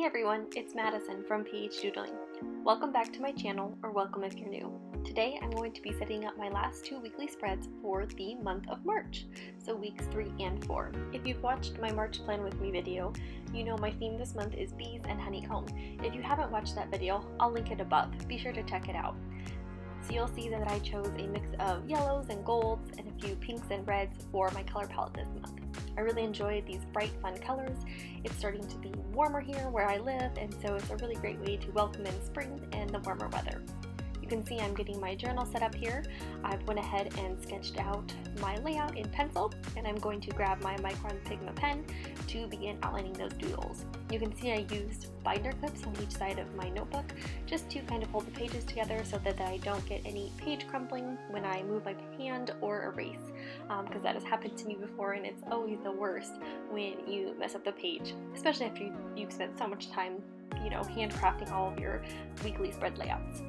Hey everyone, it's Madison from PH Doodling. Welcome back to my channel, or welcome if you're new. Today I'm going to be setting up my last two weekly spreads for the month of March, so weeks 3 and 4. If you've watched my March Plan With Me video, you know my theme this month is bees and honeycomb. If you haven't watched that video, I'll link it above. Be sure to check it out. So you'll see that I chose a mix of yellows and golds and a few pinks and reds for my color palette this month. I really enjoyed these bright, fun colors. It's starting to be warmer here where I live, and so it's a really great way to welcome in spring and the warmer weather. You can see I'm getting my journal set up here. I've went ahead and sketched out my layout in pencil, and I'm going to grab my Micron Pigma pen to begin outlining those doodles. You can see I used binder clips on each side of my notebook just to kind of hold the pages together so that I don't get any page crumpling when I move my hand or erase, because that has happened to me before, and it's always the worst when you mess up the page, especially after you've spent so much time, handcrafting all of your weekly spread layouts.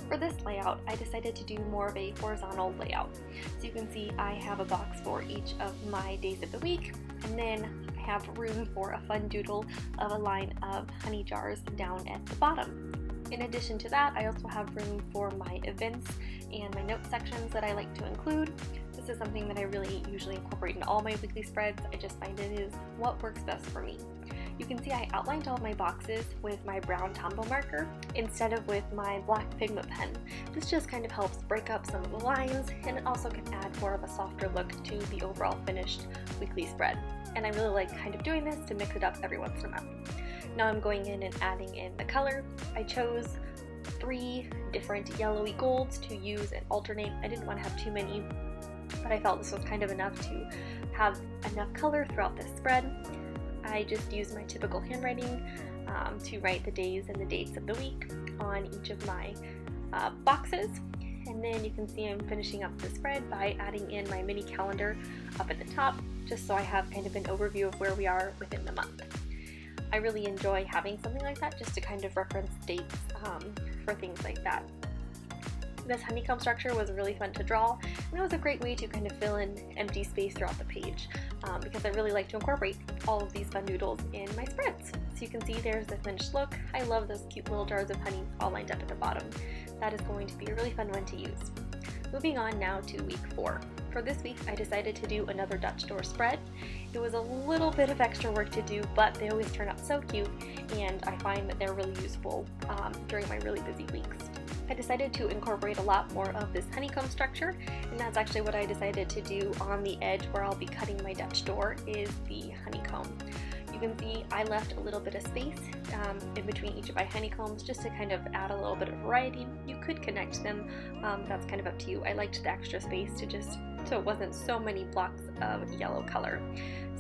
For this layout, I decided to do more of a horizontal layout. So you can see I have a box for each of my days of the week, and then I have room for a fun doodle of a line of honey jars down at the bottom. In addition to that, I also have room for my events and my note sections that I like to include. This is something that I really usually incorporate in all my weekly spreads. I just find it is what works best for me. You can see I outlined all my boxes with my brown Tombow marker instead of with my black Pigma pen. This just kind of helps break up some of the lines, and it also can add more of a softer look to the overall finished weekly spread. And I really like kind of doing this to mix it up every once in a while. Now I'm going in and adding in the color. I chose 3 different yellowy golds to use and alternate. I didn't want to have too many, but I felt this was kind of enough to have enough color throughout this spread. I just used my typical handwriting to write the days and the dates of the week on each of my boxes. And then you can see I'm finishing up the spread by adding in my mini calendar up at the top, just so I have kind of an overview of where we are within the month. I really enjoy having something like that just to kind of reference dates for things like that. This honeycomb structure was really fun to draw, and it was a great way to kind of fill in empty space throughout the page because I really like to incorporate all of these fun doodles in my spreads. So you can see there's the finished look. I love those cute little jars of honey all lined up at the bottom. That is going to be a really fun one to use. Moving on now to week 4. For this week, I decided to do another Dutch door spread. It was a little bit of extra work to do, but they always turn out so cute, and I find that they're really useful during my really busy weeks. I decided to incorporate a lot more of this honeycomb structure, and that's actually what I decided to do on the edge where I'll be cutting my Dutch door is the honeycomb. You can see I left a little bit of space in between each of my honeycombs just to kind of add a little bit of variety. You could connect them, that's kind of up to you. I liked the extra space so it wasn't so many blocks of yellow color.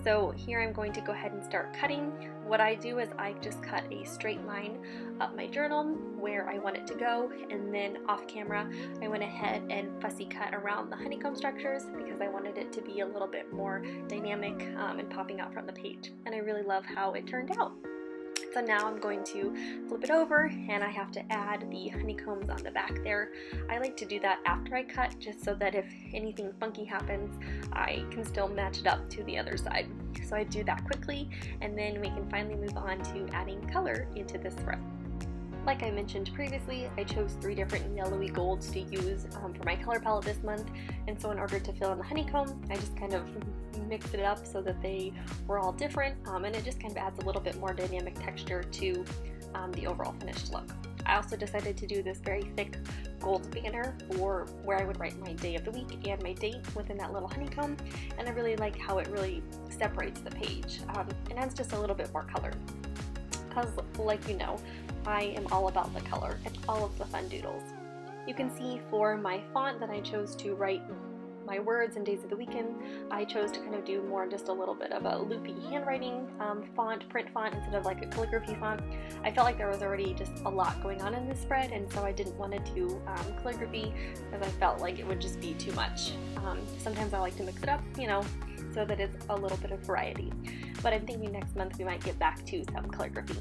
So here I'm going to go ahead and start cutting. What I do is I just cut a straight line up my journal where I want it to go, and then off camera I went ahead and fussy cut around the honeycomb structures because I wanted it to be a little bit more dynamic and popping out from the page, and I really love how it turned out. So now I'm going to flip it over, and I have to add the honeycombs on the back there. I like to do that after I cut, just so that if anything funky happens, I can still match it up to the other side. So I do that quickly, and then we can finally move on to adding color into this spread. Like I mentioned previously, I chose 3 different yellowy golds to use for my color palette this month, and so in order to fill in the honeycomb, I just kind of mixed it up so that they were all different, and it just kind of adds a little bit more dynamic texture to the overall finished look. I also decided to do this very thick gold banner for where I would write my day of the week and my date within that little honeycomb, and I really like how it really separates the page and adds just a little bit more color. Because, like you know, I am all about the color and all of the fun doodles. You can see for my font that I chose to write my words and days of the weekend, I chose to kind of do more just a little bit of a loopy handwriting print font instead of like a calligraphy font. I felt like there was already just a lot going on in this spread, and so I didn't want to do calligraphy because I felt like it would just be too much. Sometimes I like to mix it up, so that it's a little bit of variety. But I'm thinking next month we might get back to some calligraphy.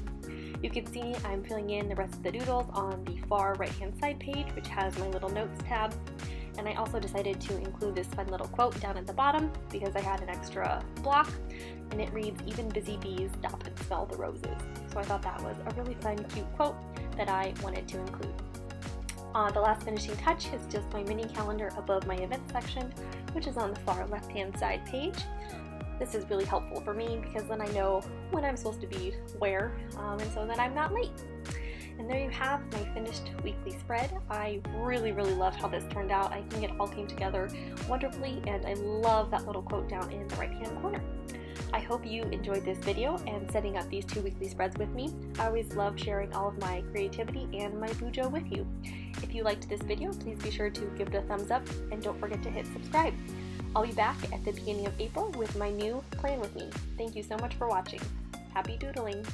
You can see I'm filling in the rest of the doodles on the far right hand side page, which has my little notes tab. And I also decided to include this fun little quote down at the bottom because I had an extra block, and it reads, "Even busy bees stop and smell the roses." so I thought that was a really fun, cute quote that I wanted to include. The last finishing touch is just my mini calendar above my event section, which is on the far left-hand side page. This is really helpful for me because then I know when I'm supposed to be where, and so that I'm not late. And there you have my finished weekly spread. I really love how this turned out. I think it all came together wonderfully, and I love that little quote down in the right-hand corner. I hope you enjoyed this video and setting up these 2 weekly spreads with me. I always love sharing all of my creativity and my bujo with you. If you liked this video, please be sure to give it a thumbs up and don't forget to hit subscribe. I'll be back at the beginning of April with my new Plan With Me. Thank you so much for watching. Happy doodling!